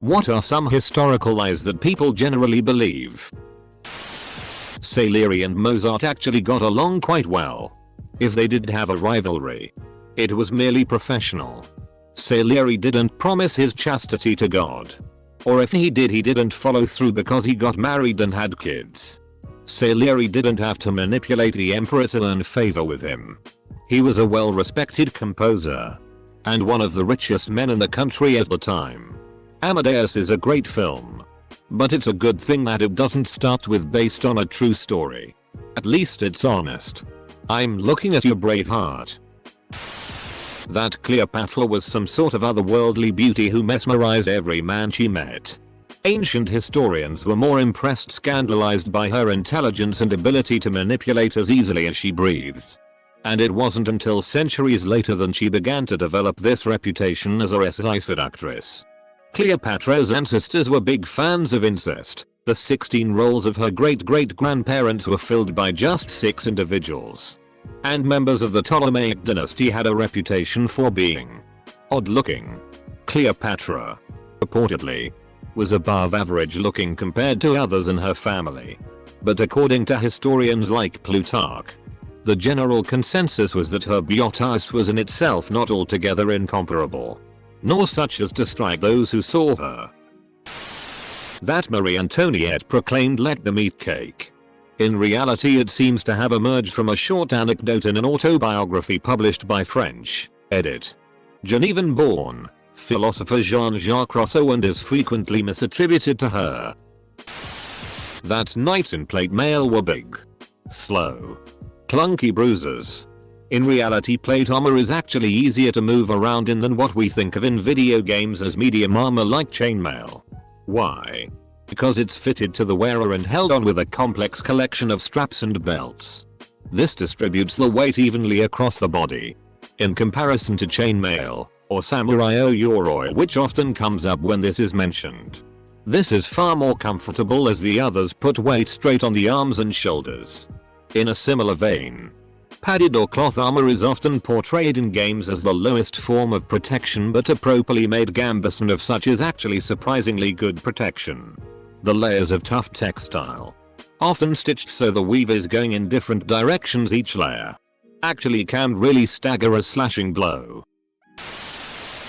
What are some historical lies that people generally believe? Salieri and Mozart actually got along quite well. If they did have a rivalry, it was merely professional. Salieri didn't promise his chastity to God. Or if he did, he didn't follow through because he got married and had kids. Salieri didn't have to manipulate the emperor to earn favor with him. He was a well-respected composer and one of the richest men in the country at the time. Amadeus is a great film, but it's a good thing that it doesn't start with based on a true story. At least it's honest. I'm looking at your brave heart. That Cleopatra was some sort of otherworldly beauty who mesmerized every man she met. Ancient historians were more impressed, scandalized by her intelligence and ability to manipulate as easily as she breathed. And it wasn't until centuries later that she began to develop this reputation as a seductress. Cleopatra's ancestors were big fans of incest. The 16 roles of her great-great-grandparents were filled by just 6 individuals. And members of the Ptolemaic dynasty had a reputation for being odd-looking. Cleopatra, reportedly, was above average looking compared to others in her family. But according to historians like Plutarch, the general consensus was that her beauty was in itself not altogether incomparable, nor such as to strike those who saw her. That Marie Antoinette proclaimed "let them eat cake." In reality, it seems to have emerged from a short anecdote in an autobiography published by French, edit. Genevan-born philosopher Jean-Jacques Rousseau, and is frequently misattributed to her. That knights in plate mail were big, slow, clunky bruisers. In reality, plate armor is actually easier to move around in than what we think of in video games as medium armor like chainmail. Why? Because it's fitted to the wearer and held on with a complex collection of straps and belts. This distributes the weight evenly across the body. In comparison to chainmail, or samurai yoroi, which often comes up when this is mentioned. This is far more comfortable as the others put weight straight on the arms and shoulders. In a similar vein, padded or cloth armor is often portrayed in games as the lowest form of protection, but a properly made gambeson of such is actually surprisingly good protection. The layers of tough textile, often stitched so the weave is going in different directions each layer, actually can really stagger a slashing blow.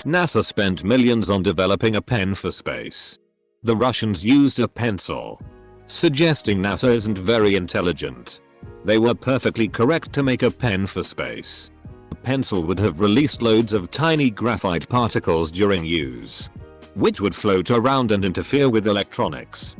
NASA spent millions on developing a pen for space. The Russians used a pencil, suggesting NASA isn't very intelligent. They were perfectly correct to make a pen for space. A pencil would have released loads of tiny graphite particles during use, which would float around and interfere with electronics.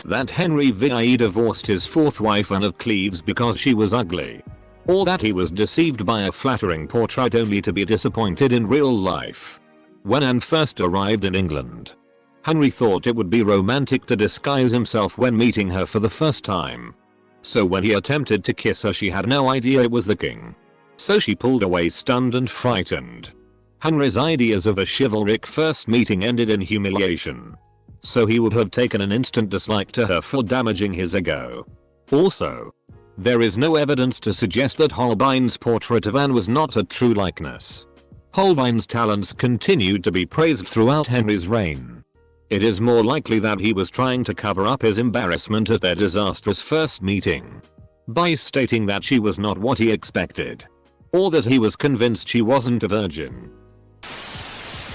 That Henry VIII divorced his 4th wife Anne of Cleves because she was ugly. Or that he was deceived by a flattering portrait only to be disappointed in real life. When Anne first arrived in England, Henry thought it would be romantic to disguise himself when meeting her for the first time. So when he attempted to kiss her, she had no idea it was the king. So she pulled away stunned and frightened. Henry's ideas of a chivalric first meeting ended in humiliation. So he would have taken an instant dislike to her for damaging his ego. Also, there is no evidence to suggest that Holbein's portrait of Anne was not a true likeness. Holbein's talents continued to be praised throughout Henry's reign. It is more likely that he was trying to cover up his embarrassment at their disastrous first meeting by stating that she was not what he expected, or that he was convinced she wasn't a virgin.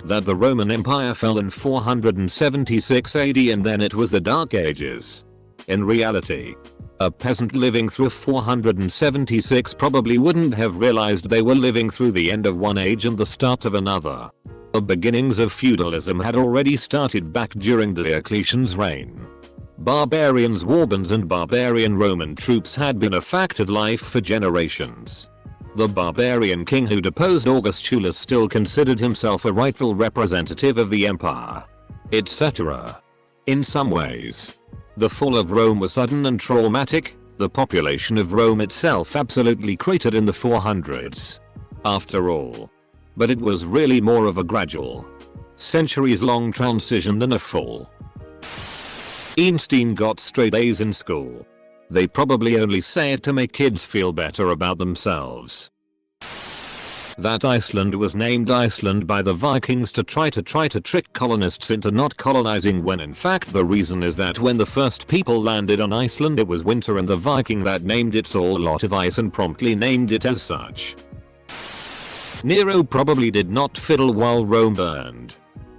That the Roman Empire fell in 476 AD and then it was the Dark Ages. In reality, a peasant living through 476 probably wouldn't have realized they were living through the end of one age and the start of another. The beginnings of feudalism had already started back during Diocletian's reign. Barbarians, warbands and barbarian Roman troops had been a fact of life for generations. The barbarian king who deposed Augustulus still considered himself a rightful representative of the empire, etc. In some ways, the fall of Rome was sudden and traumatic. The population of Rome itself absolutely cratered in the 400s. After all. But it was really more of a gradual, centuries-long transition than a fall. Einstein got straight A's in school. They probably only say it to make kids feel better about themselves. That Iceland was named Iceland by the Vikings to try to trick colonists into not colonizing, when in fact the reason is that when the first people landed on Iceland it was winter and the Viking that named it saw a lot of ice and promptly named it as such. Nero probably did not fiddle while Rome burned.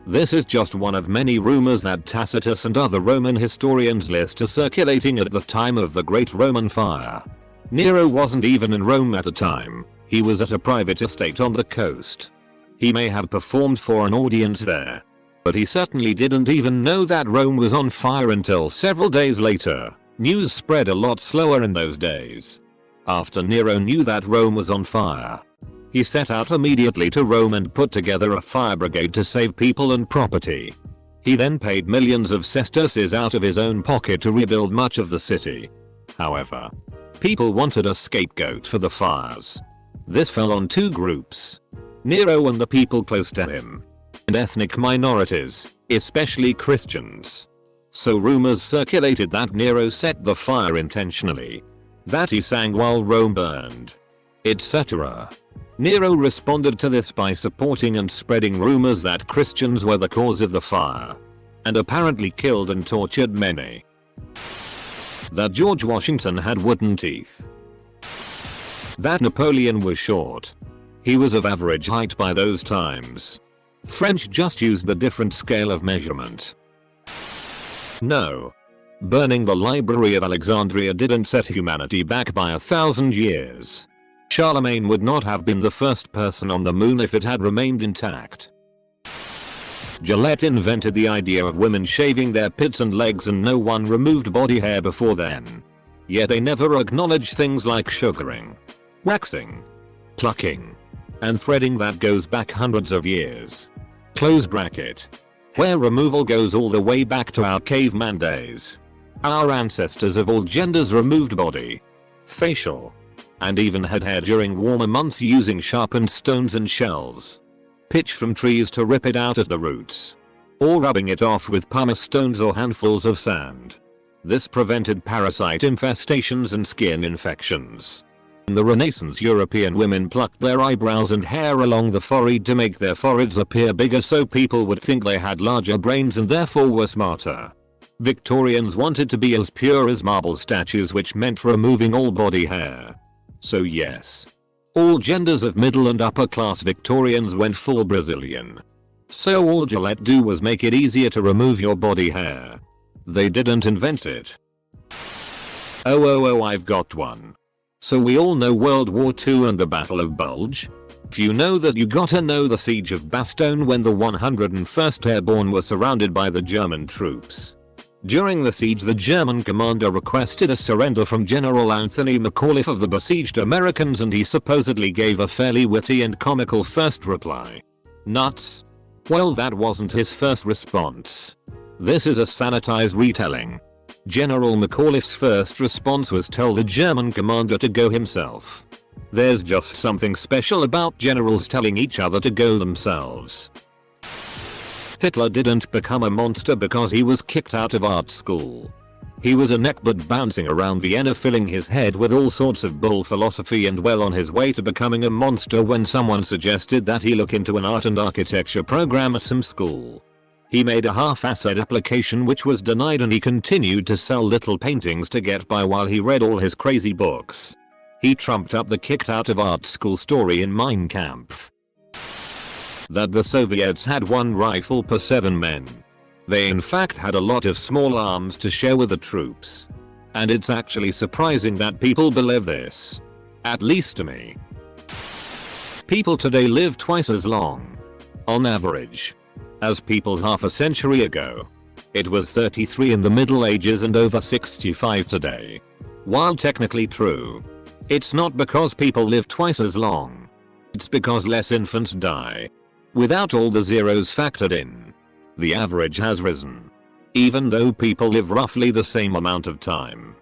This is just one of many rumors that Tacitus and other Roman historians list as circulating at the time of the Great Roman Fire. Nero wasn't even in Rome at the time. He was at a private estate on the coast. He may have performed for an audience there, but he certainly didn't even know that Rome was on fire until several days later. News spread a lot slower in those days. After Nero knew that Rome was on fire, he set out immediately to Rome and put together a fire brigade to save people and property. He then paid millions of sesterces out of his own pocket to rebuild much of the city. However, people wanted a scapegoat for the fires. This fell on two groups: Nero and the people close to him, and ethnic minorities, especially Christians. So rumors circulated that Nero set the fire intentionally, that he sang while Rome burned, etc. Nero responded to this by supporting and spreading rumors that Christians were the cause of the fire, and apparently killed and tortured many. That George Washington had wooden teeth. That Napoleon was short. He was of average height by those times. French just used the different scale of measurement. No. Burning the Library of Alexandria didn't set humanity back by 1,000 years. Charlemagne would not have been the first person on the moon if it had remained intact. Gillette invented the idea of women shaving their pits and legs, and no one removed body hair before then. Yet they never acknowledged things like sugaring, waxing, plucking, and threading that goes back hundreds of years. Close bracket. Hair removal goes all the way back to our caveman days. Our ancestors of all genders removed body, facial, and even had hair during warmer months using sharpened stones and shells. Pitch from trees to rip it out at the roots, or rubbing it off with pumice stones or handfuls of sand. This prevented parasite infestations and skin infections. In the Renaissance, European women plucked their eyebrows and hair along the forehead to make their foreheads appear bigger so people would think they had larger brains and therefore were smarter. Victorians wanted to be as pure as marble statues, which meant removing all body hair. So yes, all genders of middle and upper class Victorians went full Brazilian. So all Gillette do was make it easier to remove your body hair. They didn't invent it. Oh, I've got one. So we all know World War II and the Battle of Bulge? If you know that, you gotta know the Siege of Bastogne, when the 101st Airborne were surrounded by the German troops. During the siege, the German commander requested a surrender from General Anthony McAuliffe of the besieged Americans, and he supposedly gave a fairly witty and comical first reply. Nuts? Well, that wasn't his first response. This is a sanitized retelling. General McAuliffe's first response was tell the German commander to go himself. There's just something special about generals telling each other to go themselves. Hitler didn't become a monster because he was kicked out of art school. He was a neckbird bouncing around Vienna, filling his head with all sorts of bull philosophy, and well on his way to becoming a monster when someone suggested that he look into an art and architecture program at some school. He made a half-assed application which was denied, and he continued to sell little paintings to get by while he read all his crazy books. He trumped up the kicked out of art school story in Mein Kampf. That the Soviets had one rifle per 7 men. They in fact had a lot of small arms to share with the troops. And it's actually surprising that people believe this. At least to me. People today live twice as long, on average, as people half a century ago. It was 33 in the Middle Ages and over 65 today. While technically true, it's not because people live twice as long. It's because less infants die. Without all the zeros factored in, the average has risen, even though people live roughly the same amount of time.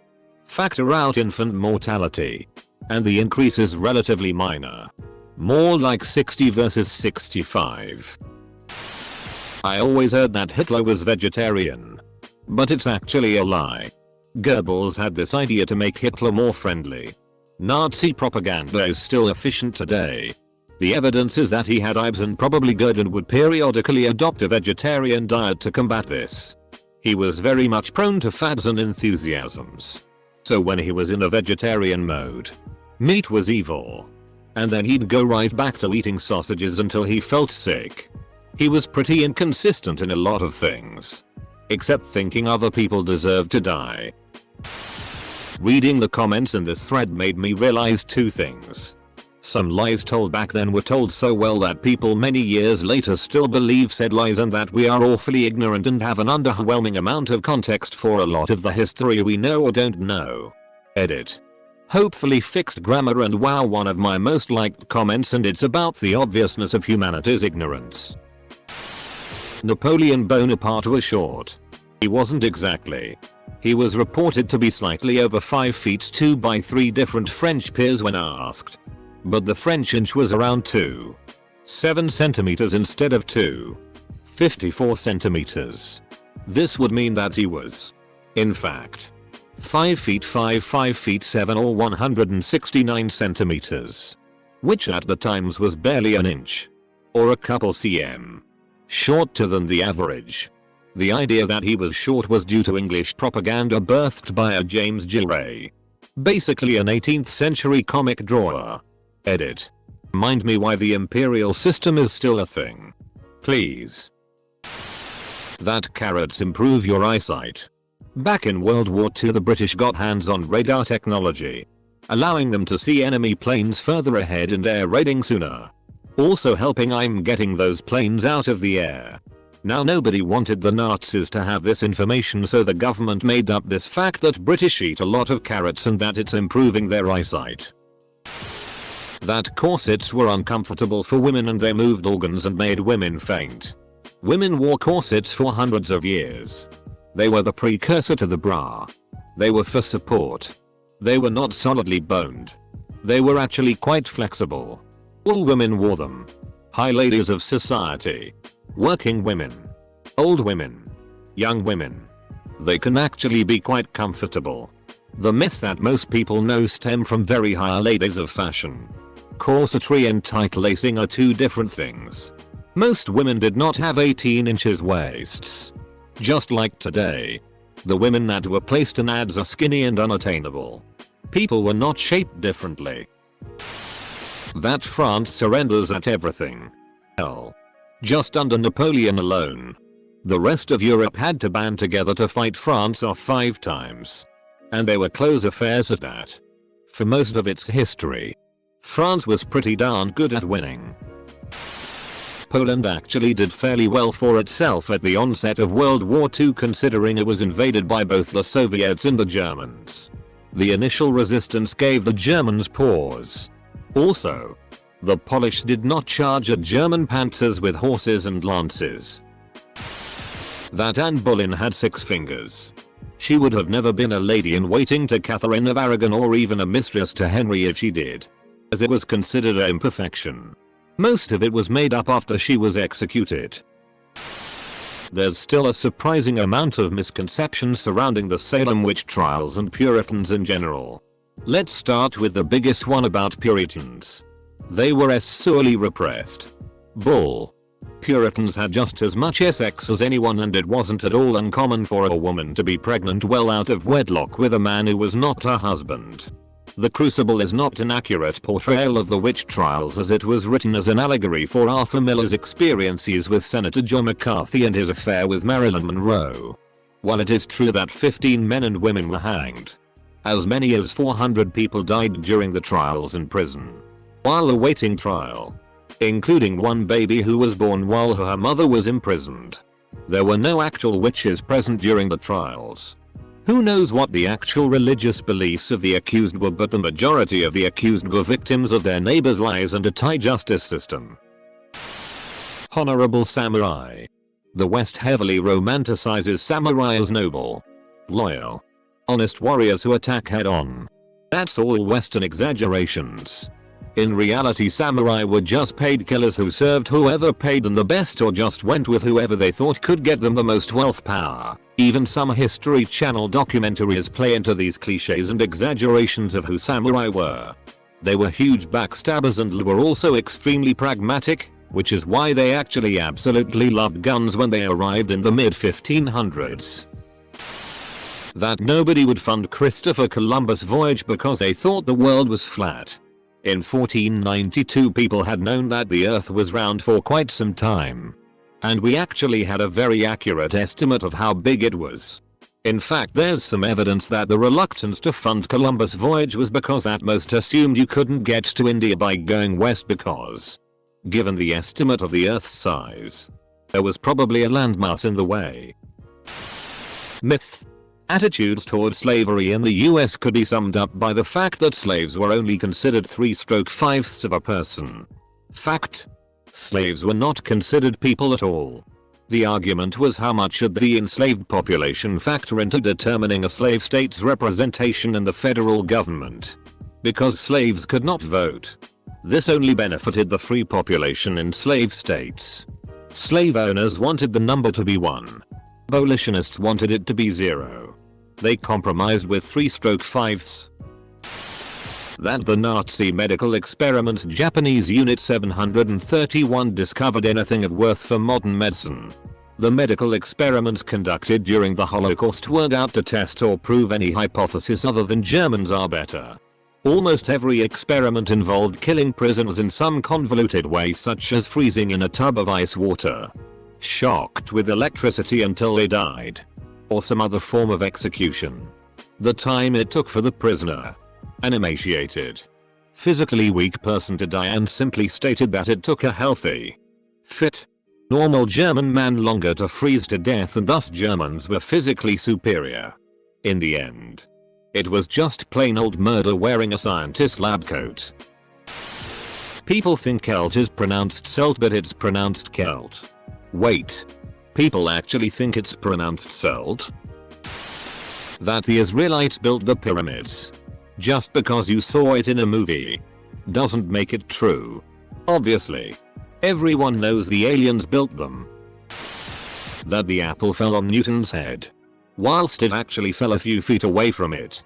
Factor out infant mortality, and the increase is relatively minor. More like 60 versus 65. I always heard that Hitler was vegetarian, but it's actually a lie. Goebbels had this idea to make Hitler more friendly. Nazi propaganda is still efficient today. The evidence is that he had hives and probably good and would periodically adopt a vegetarian diet to combat this. He was very much prone to fads and enthusiasms. So when he was in a vegetarian mode, meat was evil. And then he'd go right back to eating sausages until he felt sick. He was pretty inconsistent in a lot of things. Except thinking other people deserved to die. Reading the comments in this thread made me realize two things. Some lies told back then were told so well that people many years later still believe said lies, and that we are awfully ignorant and have an underwhelming amount of context for a lot of the history we know or don't know. Edit. Hopefully fixed grammar. And wow, one of my most liked comments, and it's about the obviousness of humanity's ignorance. Napoleon Bonaparte was short. He wasn't exactly. He was reported to be slightly over 5 feet 2 by 3 different French peers when asked. But the French inch was around 2.7 centimeters instead of 2.54 centimeters. This would mean that he was, in fact, 5 feet 5, 5 feet 7 or 169 centimeters. Which at the times was barely an inch. Or a couple cm. Shorter than the average. The idea that he was short was due to English propaganda birthed by a James Gillray. Basically an 18th century comic drawer. Edit. Mind me why the imperial system is still a thing. Please. That carrots improve your eyesight. Back in World War II, the British got hands on radar technology, allowing them to see enemy planes further ahead and air raiding sooner. Also helping I'm getting those planes out of the air. Now nobody wanted the Nazis to have this information, so the government made up this fact that British eat a lot of carrots and that it's improving their eyesight. That corsets were uncomfortable for women and they moved organs and made women faint. Women wore corsets for hundreds of years. They were the precursor to the bra. They were for support. They were not solidly boned. They were actually quite flexible. All women wore them. High ladies of society. Working women. Old women. Young women. They can actually be quite comfortable. The myths that most people know stem from very high ladies of fashion. Corsetry and tight lacing are two different things. Most women did not have 18 inches waists. Just like today. The women that were placed in ads are skinny and unattainable. People were not shaped differently. That France surrenders at everything. Hell. Just under Napoleon alone. The rest of Europe had to band together to fight France off 5 times. And they were close affairs at that. For most of its history, France was pretty darn good at winning. Poland actually did fairly well for itself at the onset of World War II, considering it was invaded by both the Soviets and the Germans. The initial resistance gave the Germans pause. Also, the Polish did not charge at German panzers with horses and lances. That Anne Boleyn had 6 fingers. She would have never been a lady-in-waiting to Catherine of Aragon or even a mistress to Henry if she did, as it was considered an imperfection. Most of it was made up after she was executed. There's still a surprising amount of misconceptions surrounding the Salem witch trials and Puritans in general. Let's start with the biggest one about Puritans. They were sorely repressed. Bull. Puritans had just as much sex as anyone, and it wasn't at all uncommon for a woman to be pregnant well out of wedlock with a man who was not her husband. The Crucible is not an accurate portrayal of the witch trials, as it was written as an allegory for Arthur Miller's experiences with Senator John McCarthy and his affair with Marilyn Monroe. While it is true that 15 men and women were hanged, as many as 400 people died during the trials in prison while awaiting trial, including one baby who was born while her mother was imprisoned. There were no actual witches present during the trials. Who knows what the actual religious beliefs of the accused were, but the majority of the accused were victims of their neighbors' lies and a tight justice system. Honorable samurai. The West heavily romanticizes samurai as noble, loyal, honest warriors who attack head-on. That's all Western exaggerations. In reality, samurai were just paid killers who served whoever paid them the best or just went with whoever they thought could get them the most wealth power. Even some History Channel documentaries play into these cliches and exaggerations of who samurai were. They were huge backstabbers and were also extremely pragmatic, which is why they actually absolutely loved guns when they arrived in the mid 1500s. That nobody would fund Christopher Columbus' voyage because they thought the world was flat. In 1492 people had known that the earth was round for quite some time. And we actually had a very accurate estimate of how big it was. In fact, there's some evidence that the reluctance to fund Columbus' voyage was because at most assumed you couldn't get to India by going west because, given the estimate of the earth's size, there was probably a landmass in the way. Myth. Attitudes toward slavery in the US could be summed up by the fact that slaves were only considered 3/5ths of a person. Fact. Slaves were not considered people at all. The argument was how much should the enslaved population factor into determining a slave state's representation in the federal government. Because slaves could not vote, this only benefited the free population in slave states. Slave owners wanted the number to be 1. Abolitionists wanted it to be 0. They compromised with 3/5ths. That the Nazi medical experiments Japanese Unit 731 discovered anything of worth for modern medicine. The medical experiments conducted during the Holocaust weren't out to test or prove any hypothesis other than Germans are better. Almost every experiment involved killing prisoners in some convoluted way, such as freezing in a tub of ice water, shocked with electricity until they died, or some other form of execution. The time it took for the prisoner, an emaciated, physically weak person to die, and simply stated that it took a healthy, fit, normal German man longer to freeze to death, and thus Germans were physically superior. In the end, it was just plain old murder wearing a scientist's lab coat. People think Celt is pronounced Celt, but it's pronounced Celt. Wait. People actually think it's pronounced Celt? That the Israelites built the pyramids just because you saw it in a movie doesn't make it true. Obviously. Everyone knows the aliens built them. That the apple fell on Newton's head, whilst it actually fell a few feet away from it.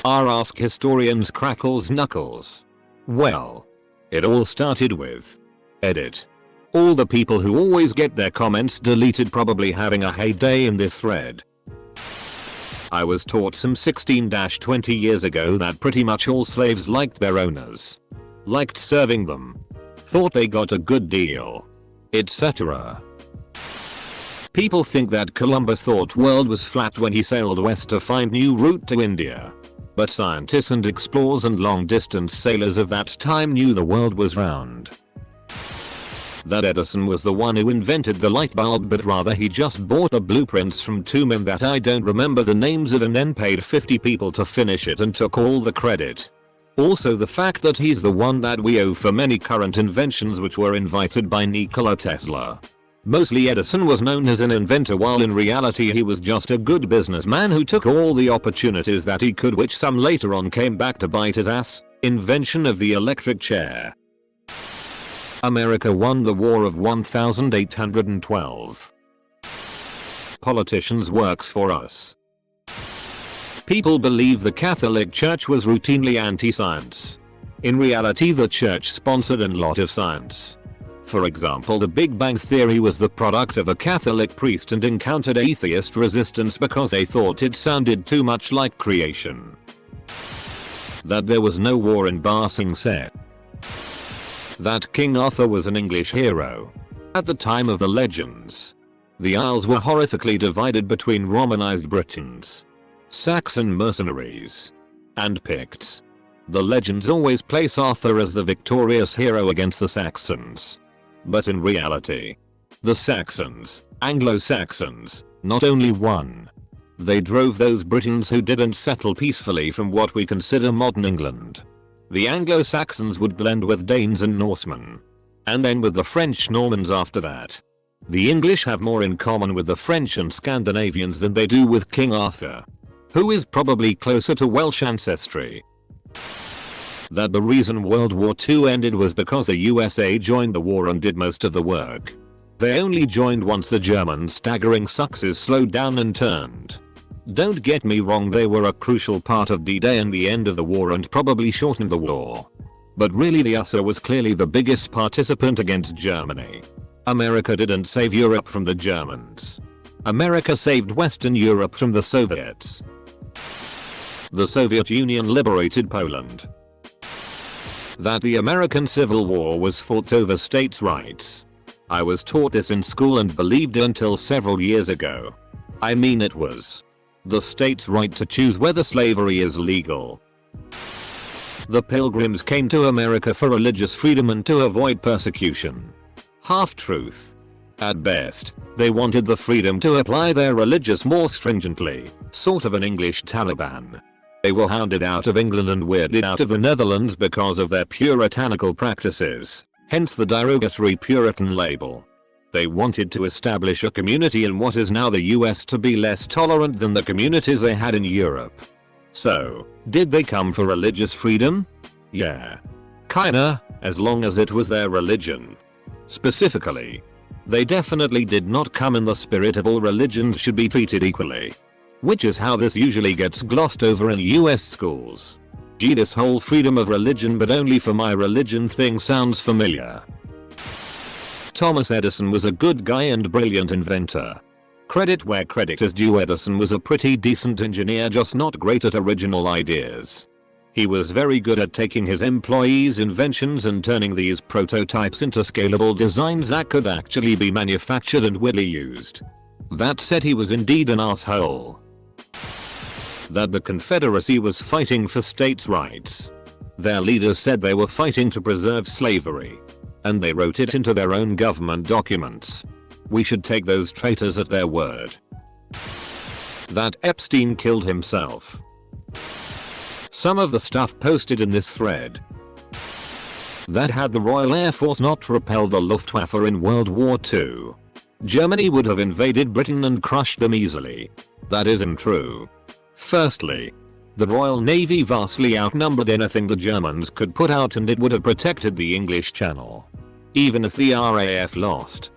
Ask historians crackles knuckles. Well, it all started with edit. All the people who always get their comments deleted probably having a heyday in this thread. I was taught some 16-20 years ago that pretty much all slaves liked their owners, liked serving them, thought they got a good deal, etc. People think that Columbus thought world was flat when he sailed west to find new route to India. But scientists and explorers and long distance sailors of that time knew the world was round. That Edison was the one who invented the light bulb, but rather he just bought the blueprints from two men that I don't remember the names of and then paid 50 people to finish it and took all the credit. Also the fact that he's the one that we owe for many current inventions which were invented by Nikola Tesla. Mostly Edison was known as an inventor, while in reality he was just a good businessman who took all the opportunities that he could, which some later on came back to bite his ass. Invention of the electric chair. America won the War of 1812. Politicians works for us. People believe the Catholic Church was routinely anti-science. In reality the Church sponsored a lot of science. For example, the Big Bang Theory was the product of a Catholic priest and encountered atheist resistance because they thought it sounded too much like creation. That there was no war in Ba Sing Se. That King Arthur was an English hero. At the time of the legends, the Isles were horrifically divided between Romanized Britons, Saxon mercenaries, and Picts. The legends always place Arthur as the victorious hero against the Saxons. But in reality, the Saxons, Anglo-Saxons, not only won, they drove those Britons who didn't settle peacefully from what we consider modern England. The Anglo-Saxons would blend with Danes and Norsemen, and then with the French Normans after that. The English have more in common with the French and Scandinavians than they do with King Arthur, who is probably closer to Welsh ancestry. That the reason World War II ended was because the USA joined the war and did most of the work. They only joined once the German staggering success slowed down and turned. Don't get me wrong, they were a crucial part of D-Day and the end of the war and probably shortened the war. But really the USA was clearly the biggest participant against Germany. America didn't save Europe from the Germans. America saved Western Europe from the Soviets. The Soviet Union liberated Poland. That the American Civil War was fought over states' rights. I was taught this in school and believed it until several years ago. I mean, it was the state's right to choose whether slavery is legal. The Pilgrims came to America for religious freedom and to avoid persecution. Half truth. At best, they wanted the freedom to apply their religious more stringently, sort of an English Taliban. They were hounded out of England and weirded out of the Netherlands because of their puritanical practices, hence the derogatory Puritan label. They wanted to establish a community in what is now the US to be less tolerant than the communities they had in Europe. So, did they come for religious freedom? Yeah. Kinda, as long as it was their religion. Specifically, they definitely did not come in the spirit of all religions should be treated equally. Which is how this usually gets glossed over in US schools. Gee, this whole freedom of religion but only for my religion thing sounds familiar. Thomas Edison was a good guy and brilliant inventor. Credit where credit is due, Edison was a pretty decent engineer, just not great at original ideas. He was very good at taking his employees' inventions and turning these prototypes into scalable designs that could actually be manufactured and widely used. That said, he was indeed an asshole. That the Confederacy was fighting for states' rights. Their leaders said they were fighting to preserve slavery. And they wrote it into their own government documents. We should take those traitors at their word. That Epstein killed himself. Some of the stuff posted in this thread. That had the Royal Air Force not repelled the Luftwaffe in World War II, Germany would have invaded Britain and crushed them easily. That isn't true. Firstly, the Royal Navy vastly outnumbered anything the Germans could put out, and it would have protected the English Channel. Even if the RAF lost.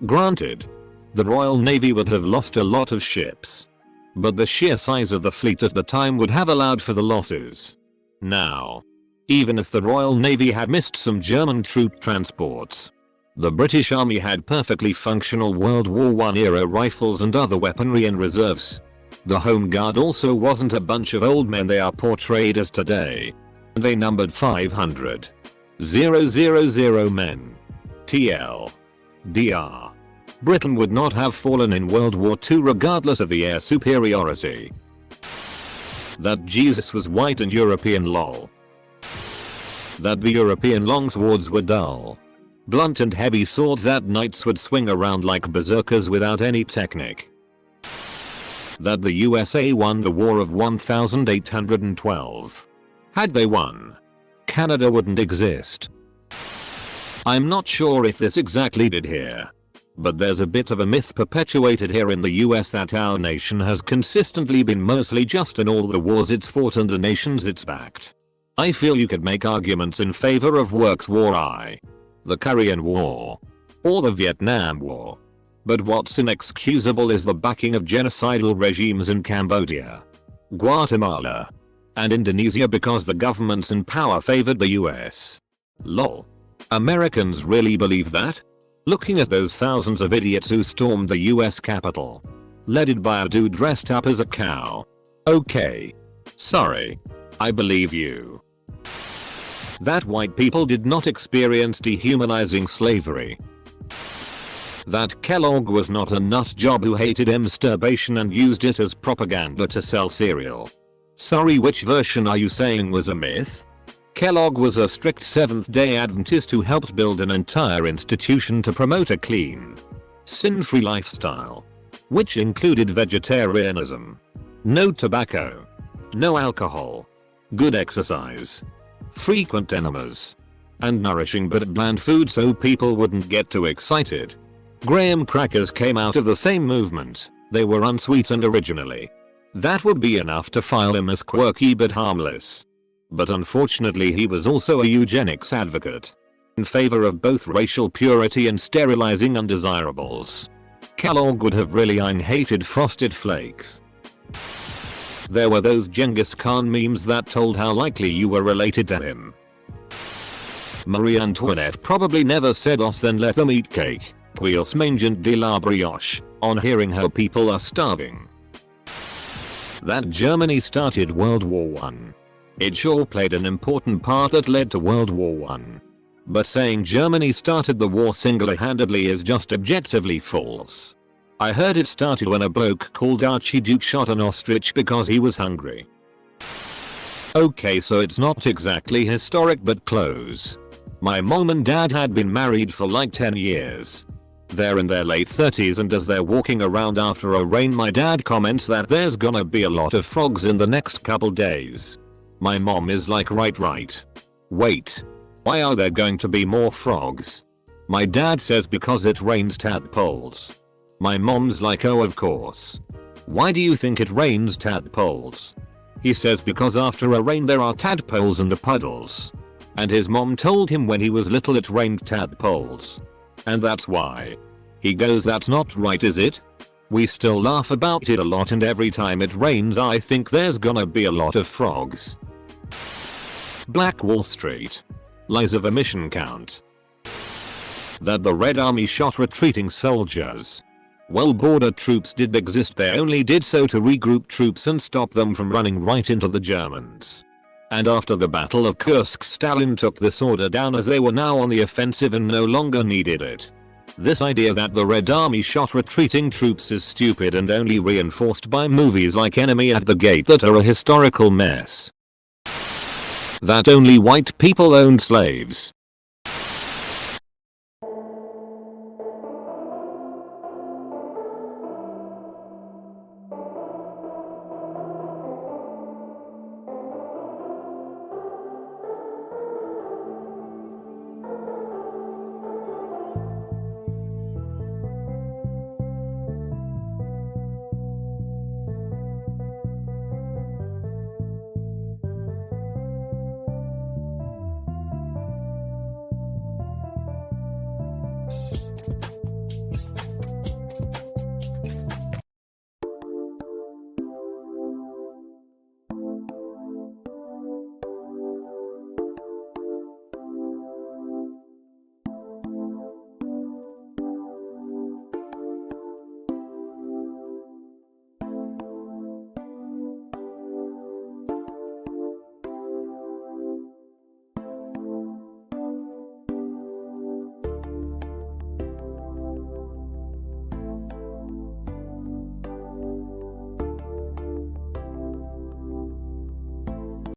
Granted, the Royal Navy would have lost a lot of ships. But the sheer size of the fleet at the time would have allowed for the losses. Now, even if the Royal Navy had missed some German troop transports, the British Army had perfectly functional World War I era rifles and other weaponry in reserves. The Home Guard also wasn't a bunch of old men they are portrayed as today. They numbered 500. 000 men. TL. DR. Britain would not have fallen in World War II regardless of the air superiority. That Jesus was white and European, lol. That the European longswords were dull, blunt and heavy swords that knights would swing around like berserkers without any technique. That the USA won the War of 1812. Had they won, Canada wouldn't exist. I'm not sure if this exactly did here, but there's a bit of a myth perpetuated here in the US that our nation has consistently been mostly just in all the wars it's fought and the nations it's backed. I feel you could make arguments in favor of Works War I, the Korean War, or the Vietnam War. But what's inexcusable is the backing of genocidal regimes in Cambodia, Guatemala, and Indonesia because the governments in power favored the US. Lol. Americans really believe that? Looking at those thousands of idiots who stormed the US Capitol, led by a dude dressed up as a cow. Okay. Sorry. I believe you. That white people did not experience dehumanizing slavery. That Kellogg was not a nut job who hated masturbation and used it as propaganda to sell cereal. Sorry, which version are you saying was a myth? Kellogg was a strict Seventh-day Adventist who helped build an entire institution to promote a clean, sin-free lifestyle, which included vegetarianism, no tobacco, no alcohol, good exercise, frequent enemas, and nourishing but bland food so people wouldn't get too excited. Graham crackers came out of the same movement. They were unsweetened originally. That would be enough to file him as quirky but harmless. But unfortunately he was also a eugenics advocate, in favor of both racial purity and sterilizing undesirables. Kellogg would have really hated Frosted Flakes. There were those Genghis Khan memes that told how likely you were related to him. Marie Antoinette probably never said os then let them eat cake, quils mangent de la brioche, on hearing how people are starving. That Germany started World War I. It sure played an important part that led to World War I. But saying Germany started the war single-handedly is just objectively false. I heard it started when a bloke called Archduke shot an ostrich because he was hungry. Okay, so it's not exactly historic but close. My mom and dad had been married for like 10 years. They're in their late 30s, and as they're walking around after a rain, my dad comments that there's gonna be a lot of frogs in the next couple days. My mom is like, right. Wait. Why are there going to be more frogs? My dad says because it rains tadpoles. My mom's like, oh of course. Why do you think it rains tadpoles? He says because after a rain there are tadpoles in the puddles. And his mom told him when he was little it rained tadpoles. And that's why. He goes, that's not right, is it? We still laugh about it a lot, and every time it rains I think there's gonna be a lot of frogs. Black Wall Street. Lies of a mission count. That the Red Army shot retreating soldiers. Well, border troops did exist, they only did so to regroup troops and stop them from running right into the Germans. And after the Battle of Kursk, Stalin took this order down as they were now on the offensive and no longer needed it. This idea that the Red Army shot retreating troops is stupid and only reinforced by movies like Enemy at the Gate that are a historical mess. That only white people owned slaves.